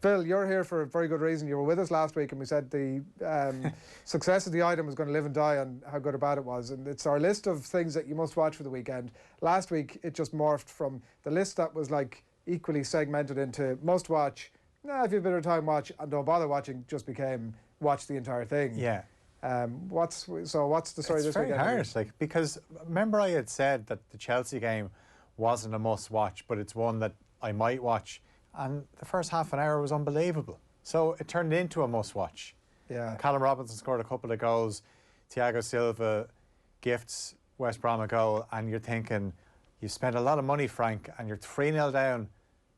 Phil, you're here for a very good reason. You were with us last week and we said the success of the item was going to live and die on how good or bad it was. And it's our list of things that you must watch for the weekend. Last week, it just morphed from the list that was like equally segmented into must watch, if you have a bit of time, watch, and don't bother watching, just became watch the entire thing. Yeah. What's the story this weekend? It's very hard, because remember I had said that the Chelsea game wasn't a must watch, but it's one that I might watch. And the first half an hour was unbelievable. So it turned into a must-watch. Yeah. Callum Robinson scored a couple of goals. Thiago Silva gifts West Brom a goal. And you're thinking, you spent a lot of money, Frank, and you're 3-0 down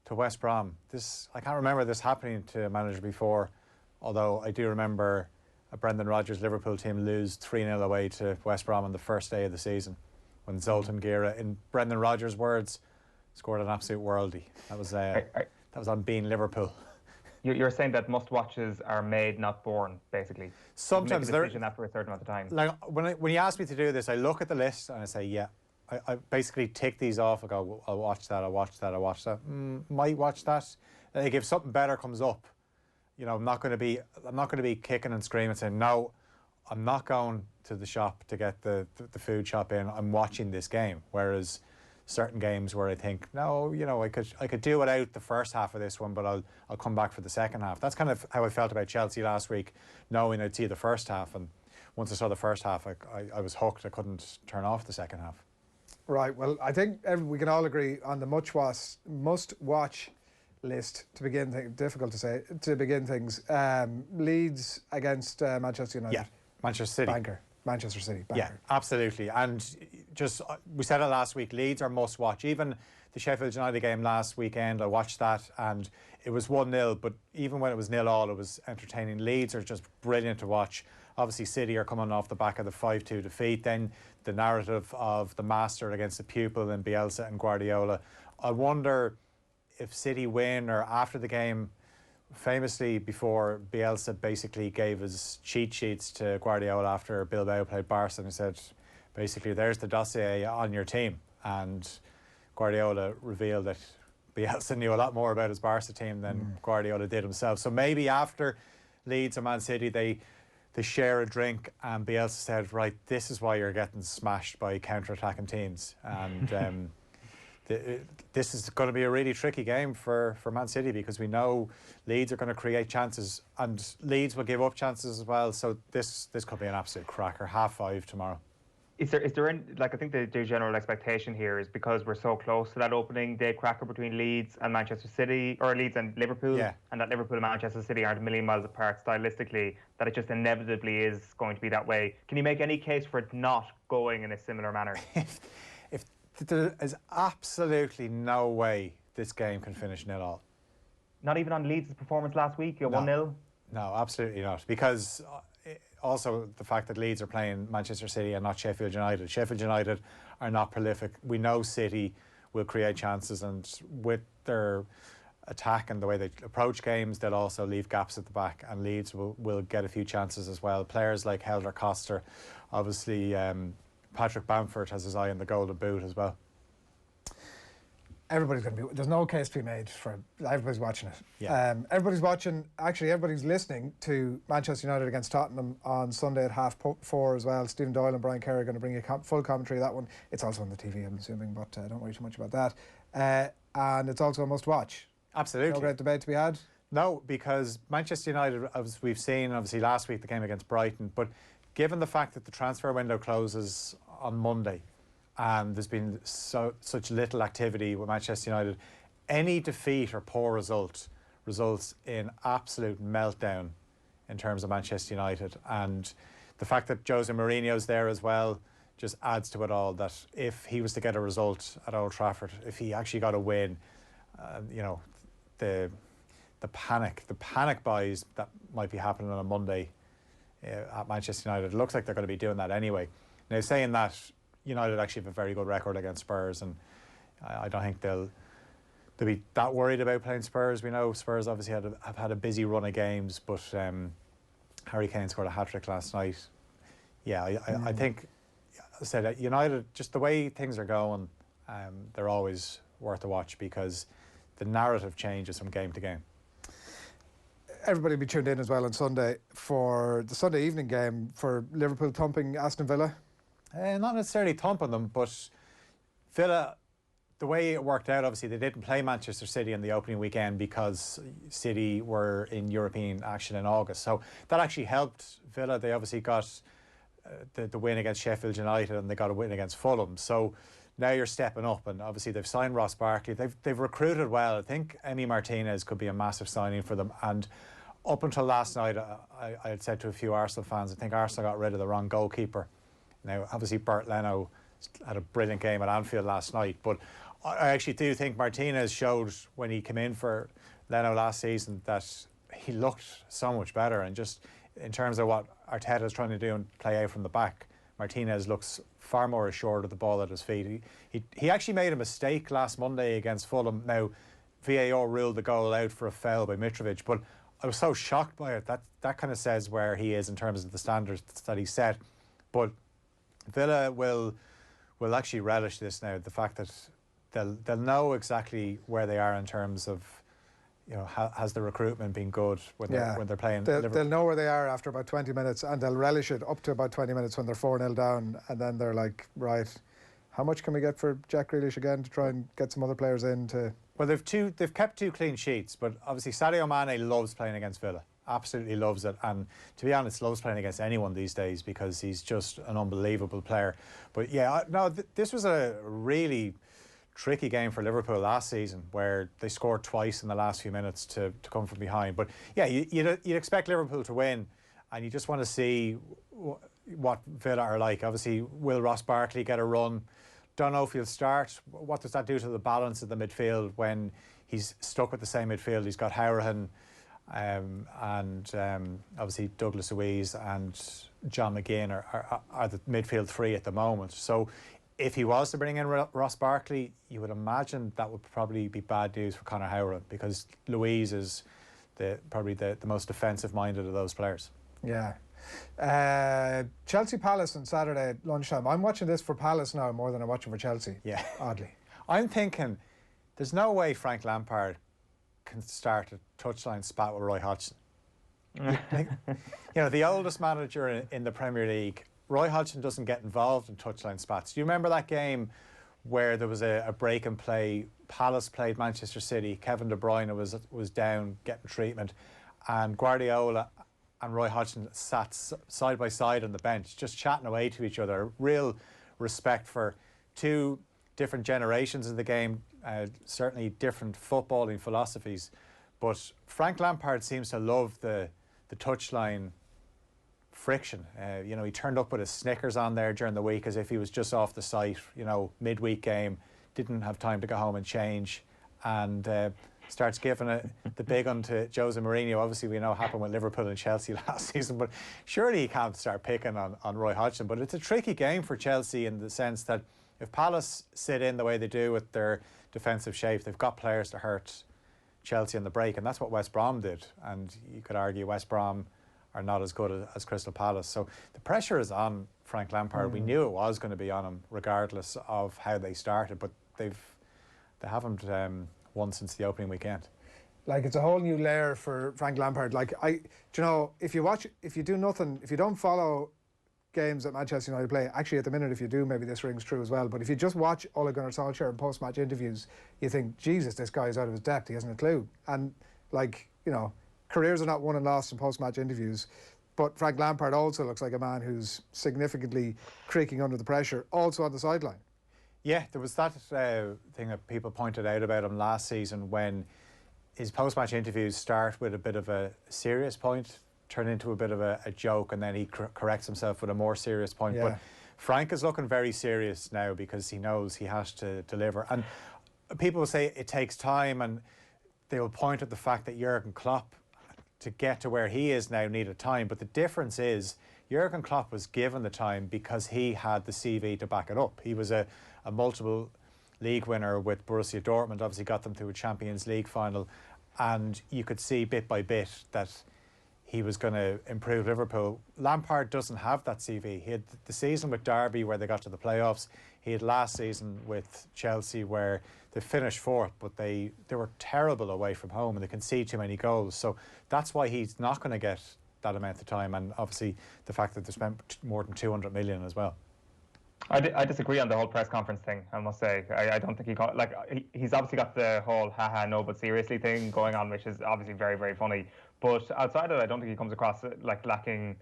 to West Brom. I can't remember this happening to a manager before, although I do remember a Brendan Rodgers Liverpool team lose 3-0 away to West Brom on the first day of the season, when Zoltan Gera, in Brendan Rodgers' words, scored an absolute worldie. That was on being Liverpool. You're saying that must-watches are made, not born, basically. Sometimes they're... Make a decision after a certain amount of time. Like, when you ask me to do this, I look at the list and I say, yeah. I basically tick these off. I go, I'll watch that, I'll watch that, I'll watch that. Might watch that. Like, if something better comes up, I'm not going to be kicking and screaming saying, no, I'm not going to the shop to get the food shop in. I'm watching this game. Whereas certain games where I think, no, I could do without the first half of this one, but I'll come back for the second half. That's kind of how I felt about Chelsea last week, knowing I'd see the first half, and once I saw the first half, I was hooked. I couldn't turn off the second half. Right. Well, I think we can all agree on the must-watch list to begin things. Difficult to say to begin things. Leeds against Manchester United. Yeah, Manchester City. Banker. Manchester City. Banker. Yeah, absolutely. And just we said it last week. Leeds are must watch. Even the Sheffield United game last weekend, I watched that and it was 1-0. But even when it was 0-0, it was entertaining. Leeds are just brilliant to watch. Obviously, City are coming off the back of the 5-2 defeat. Then the narrative of the master against the pupil in Bielsa and Guardiola. I wonder if City win, or after the game, famously before, Bielsa basically gave his cheat sheets to Guardiola after Bilbao played Barca, and he said, basically, there's the dossier on your team. And Guardiola revealed that Bielsa knew a lot more about his Barca team than Guardiola did himself. So maybe after Leeds or Man City, they share a drink, and Bielsa said, right, this is why you're getting smashed by counter-attacking teams. And this is going to be a really tricky game for Man City, because we know Leeds are going to create chances and Leeds will give up chances as well. So this could be an absolute cracker. 5:30 tomorrow. Is there any, I think the general expectation here is, because we're so close to that opening day cracker between Leeds and Manchester City, or Leeds and Liverpool, and that Liverpool and Manchester City aren't a million miles apart stylistically, that it just inevitably is going to be that way. Can you make any case for it not going in a similar manner? if there is absolutely no way this game can finish 0-0. Not even on Leeds' performance last week, 1-0? No, absolutely not. Because also the fact that Leeds are playing Manchester City and not Sheffield United. Sheffield United are not prolific. We know City will create chances, and with their attack and the way they approach games, they'll also leave gaps at the back, and Leeds will get a few chances as well. Players like Helder Coster, obviously Patrick Bamford has his eye on the golden boot as well. Everybody's going to be... There's no case to be made for it. Everybody's watching it. Yeah. Everybody's watching... Actually, everybody's listening to Manchester United against Tottenham on Sunday at 4:30 as well. Stephen Doyle and Brian Kerr are going to bring you full commentary of that one. It's also on the TV, I'm assuming, but don't worry too much about that. And it's also a must-watch. Absolutely. No great debate to be had? No, because Manchester United, as we've seen, obviously last week, the game against Brighton, but given the fact that the transfer window closes on Monday, and there's been such little activity with Manchester United, any defeat or poor result results in absolute meltdown in terms of Manchester United. And the fact that Jose Mourinho's there as well just adds to it all, that if he was to get a result at Old Trafford, if he actually got a win, the panic buys that might be happening on a Monday at Manchester United, it looks like they're going to be doing that anyway. Now, saying that, United actually have a very good record against Spurs, and I don't think they'll be that worried about playing Spurs. We know Spurs obviously have had a busy run of games, but Harry Kane scored a hat-trick last night. Yeah, I think, as I said, United, just the way things are going, they're always worth a watch, because the narrative changes from game to game. everybody will be tuned in as well on Sunday for the Sunday evening game for Liverpool thumping Aston Villa. Not necessarily thumping them, but Villa, the way it worked out, obviously they didn't play Manchester City in the opening weekend because City were in European action in August. So that actually helped Villa. They obviously got the win against Sheffield United and they got a win against Fulham. So now you're stepping up, and obviously they've signed Ross Barkley. They've recruited well. I think Emi Martinez could be a massive signing for them. And up until last night, I had said to a few Arsenal fans, I think Arsenal got rid of the wrong goalkeeper. Now, obviously, Bert Leno had a brilliant game at Anfield last night, but I actually do think Martinez showed when he came in for Leno last season that he looked so much better. And just in terms of what Arteta's trying to do and play out from the back, Martinez looks far more assured of the ball at his feet. He actually made a mistake last Monday against Fulham. Now, VAR ruled the goal out for a foul by Mitrovic, but I was so shocked by it. That kind of says where he is in terms of the standards that he set. But Villa will actually relish this now. The fact that they'll know exactly where they are in terms of, you know, has the recruitment been good when they're playing Liverpool? They'll know where they are after about 20 minutes, and they'll relish it up to about 20 minutes when they're 4-0 down, and then they're like, right, how much can we get for Jack Grealish again to try and get some other players in to... Well, they've kept 2 clean sheets, but obviously Sadio Mane loves playing against Villa. Absolutely loves it, and to be honest, loves playing against anyone these days because he's just an unbelievable player. But yeah, this was a really tricky game for Liverpool last season, where they scored twice in the last few minutes to come from behind. But yeah, you'd expect Liverpool to win, and you just want to see what Villa are like. Obviously, will Ross Barkley get a run? Don't know if he'll start. What does that do to the balance of the midfield when he's stuck with the same midfield? He's got Hourihane and obviously Douglas Luiz and John McGinn are the midfield 3 at the moment. So if he was to bring in Ross Barkley, you would imagine that would probably be bad news for Conor Hourihane, because Luiz is probably the most defensive-minded of those players. Yeah. Chelsea Palace on Saturday at lunchtime. I'm watching this for Palace now more than I'm watching for Chelsea. Yeah. Oddly. I'm thinking there's no way Frank Lampard can start a touchline spat with Roy Hodgson. You know, the oldest manager in the Premier League, Roy Hodgson doesn't get involved in touchline spats. Do you remember that game where there was a break and play? Palace played Manchester City. Kevin De Bruyne was down getting treatment, and Guardiola and Roy Hodgson sat side by side on the bench, just chatting away to each other. Real respect for 2 different generations of the game, certainly different footballing philosophies. But Frank Lampard seems to love the touchline friction. You know, he turned up with his Snickers on there during the week as if he was just off the site, you know, midweek game, didn't have time to go home and change, and starts giving the big one to Jose Mourinho. Obviously, we know what happened with Liverpool and Chelsea last season, but surely he can't start picking on Roy Hodgson. But it's a tricky game for Chelsea in the sense that if Palace sit in the way they do with their defensive shape, they've got players to hurt Chelsea on the break, and that's what West Brom did. And you could argue West Brom are not as good as Crystal Palace. So the pressure is on Frank Lampard. We knew it was going to be on him regardless of how they started, but they haven't won since the opening weekend. Like, it's a whole new layer for Frank Lampard. Like, do you know, if you do nothing, if you don't follow games that Manchester United play, actually at the minute if you do, maybe this rings true as well, but if you just watch Ole Gunnar Solskjaer in post-match interviews, you think, Jesus, this guy's out of his depth, he hasn't a clue. And like, you know, careers are not won and lost in post-match interviews, but Frank Lampard also looks like a man who's significantly creaking under the pressure, also on the sideline. Yeah, there was that thing that people pointed out about him last season when his post-match interviews start with a bit of a serious point, turn into a bit of a joke, and then he corrects himself with a more serious point. Yeah. But Frank is looking very serious now because he knows he has to deliver. And people will say it takes time, and they will point at the fact that Jurgen Klopp, to get to where he is now, needed time. But the difference is Jurgen Klopp was given the time because he had the CV to back it up. He was a multiple league winner with Borussia Dortmund, obviously got them to a Champions League final, and you could see bit by bit that he was going to improve Liverpool. Lampard doesn't have that CV. He had the season with Derby where they got to the playoffs. He had last season with Chelsea where they finished fourth, but they were terrible away from home and they conceded too many goals. So that's why he's not going to get that amount of time, and obviously the fact that they spent more than 200 million as well. I disagree on the whole press conference thing, I must say. I don't think he's obviously got the whole haha no but seriously thing going on, which is obviously very, very funny. But outside of it, I don't think he comes across like lacking.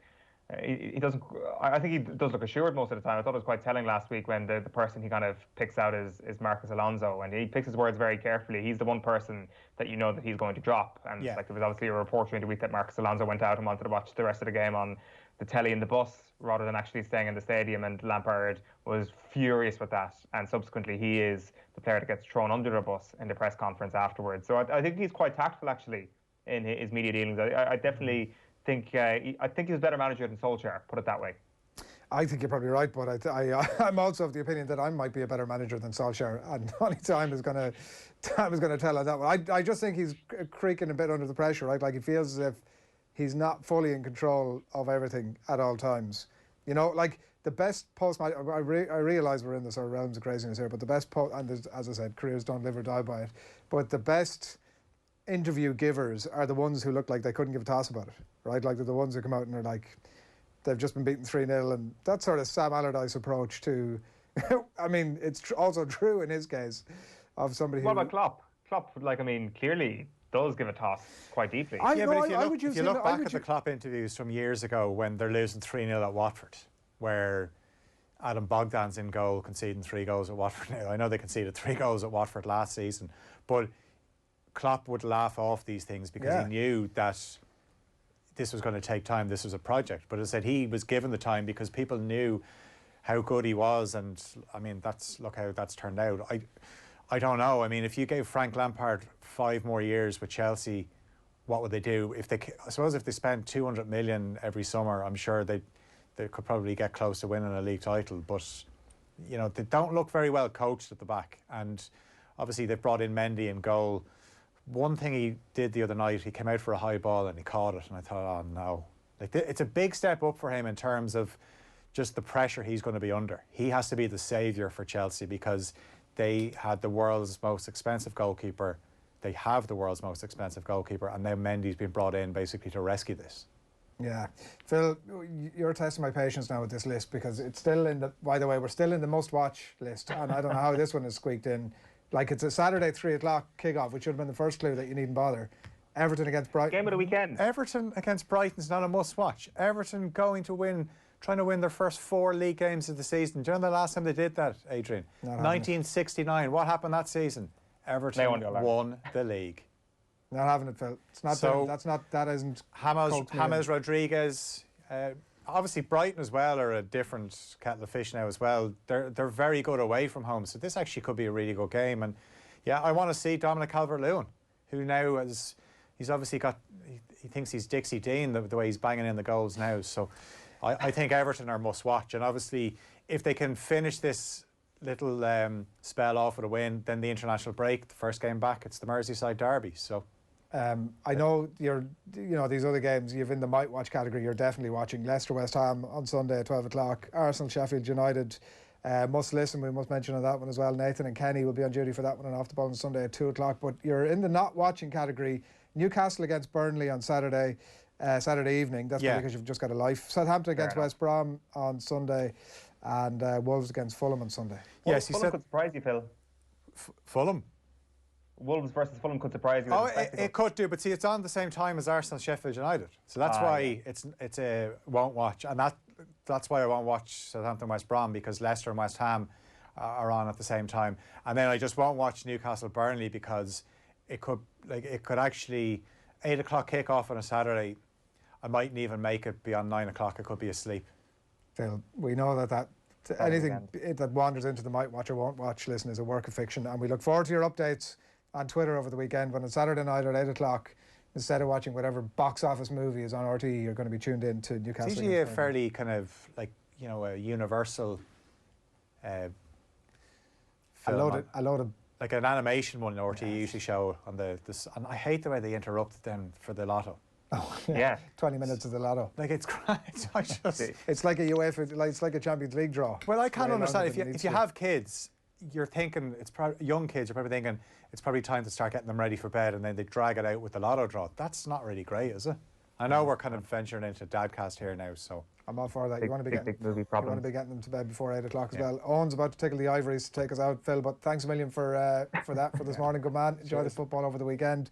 He doesn't. I think he does look assured most of the time. I thought it was quite telling last week when the person he kind of picks out is Marcus Alonso, and he picks his words very carefully. He's the one person that you know that he's going to drop. And like there was obviously a report during the week that Marcus Alonso went out and wanted to watch the rest of the game on the telly in the bus rather than actually staying in the stadium, and Lampard was furious with that, and subsequently he is the player that gets thrown under the bus in the press conference afterwards. So I think he's quite tactful actually in his media dealings. I definitely think I think he's a better manager than Solskjaer, put it that way. I think you're probably right, but I'm also of the opinion that I might be a better manager than Solskjaer, and only time is going to tell on that one. I just think he's creaking a bit under the pressure, right? Like he feels as if he's not fully in control of everything at all times. You know, like the best post-match, I realise we're in the sort of realms of craziness here, but the best and as I said, careers don't live or die by it, but the best interview givers are the ones who look like they couldn't give a toss about it, right? Like they're the ones who come out and are like, they've just been beaten 3-0, and that sort of Sam Allardyce approach to, I mean, it's also true in his case, of somebody who... What about Klopp? Klopp, like, I mean, clearly does give a toss quite deeply. But if you look back at the Klopp interviews from years ago when they're losing 3-0 at Watford, where Adam Bogdan's in goal, conceding 3 goals at Watford now. I know they conceded 3 goals at Watford last season, but Klopp would laugh off these things because he knew that this was going to take time. This was a project. But as I said, he was given the time because people knew how good he was, and I mean, look how that's turned out. I don't know. I mean, if you gave Frank Lampard 5 more years with Chelsea, what would they do? I suppose if they spent 200 million every summer, I'm sure they could probably get close to winning a league title. But you know, they don't look very well coached at the back, and obviously they've brought in Mendy in goal. One thing he did the other night, he came out for a high ball and he caught it, and I thought, oh no, like it's a big step up for him in terms of just the pressure he's going to be under. He has to be the saviour for Chelsea because they had the world's most expensive goalkeeper. They have the world's most expensive goalkeeper, and now Mendy's been brought in basically to rescue this. Yeah. Phil, you're testing my patience now with this list because it's still in the, by the way, we're still in the must-watch list, and I don't know how this one is squeaked in. Like, it's a Saturday 3 o'clock kickoff, which should have been the first clue that you needn't bother. Everton against Brighton. Game of the weekend. Everton against Brighton's not a must-watch. Everton going to win, trying to win their first 4 league games of the season. Do you know the last time they did that, Adrian? 1969. What happened that season? Everton won the league. Not having it, Phil. It's not. So that isn't. James Rodriguez. Obviously, Brighton as well are a different kettle of fish now as well. They're very good away from home, so this actually could be a really good game. And yeah, I want to see Dominic Calvert-Lewin, who now he's obviously got. He thinks he's Dixie Dean the way he's banging in the goals now. So I think Everton are must watch, and obviously if they can finish this little spell off with a win, then the international break, the first game back, it's the Merseyside derby. So. I know these other games you've in the might watch category. You're definitely watching Leicester West Ham on Sunday at 12 o'clock. Arsenal Sheffield United. Must listen. We must mention on that one as well. Nathan and Kenny will be on duty for that one and off the ball on Sunday at 2 o'clock. But you're in the not watching category. Newcastle against Burnley on Saturday evening. That's because you've just got a life. Southampton against West Brom on Sunday, and Wolves against Fulham on Sunday. Yes, Fulham could surprise you, Phil. Fulham. Wolves versus Fulham could surprise you. Oh, it could do, but see, it's on the same time as Arsenal Sheffield United, so that's why it's a won't watch, and that's why I won't watch Southampton West Brom, because Leicester and West Ham are on at the same time, and then I just won't watch Newcastle Burnley because it could actually 8 o'clock kick off on a Saturday. I mightn't even make it beyond 9 o'clock. I could be asleep. Phil, we know that anything that wanders into the might watch or won't watch listen is a work of fiction, and we look forward to your updates on Twitter over the weekend when on Saturday night at 8 o'clock, instead of watching whatever box office movie is on RTE, you're going to be tuned in to Newcastle. It's usually a fairly kind of like, a universal film. A load of like an animation one RTE usually show on this, and I hate the way they interrupted them for the lotto. Oh, Yeah. 20 minutes of the lotto. Like it's It's like a UEFA, it's like a Champions League draw. Well, I It's can't way understand longer than it if you needs to have kids, you're thinking it's probably young kids. You're probably thinking it's probably time to start getting them ready for bed, and then they drag it out with the lotto draw. That's not really great, is it? I know we're kind of venturing into dadcast here now, so I'm all for that. Big, You want to be big, getting big movie you problems. want to be getting them to bed before 8 o'clock as Yeah. well. Owen's about to tickle the ivories to take us out, Phil. But thanks a million for that for this morning. Good man. Enjoy the football over the weekend.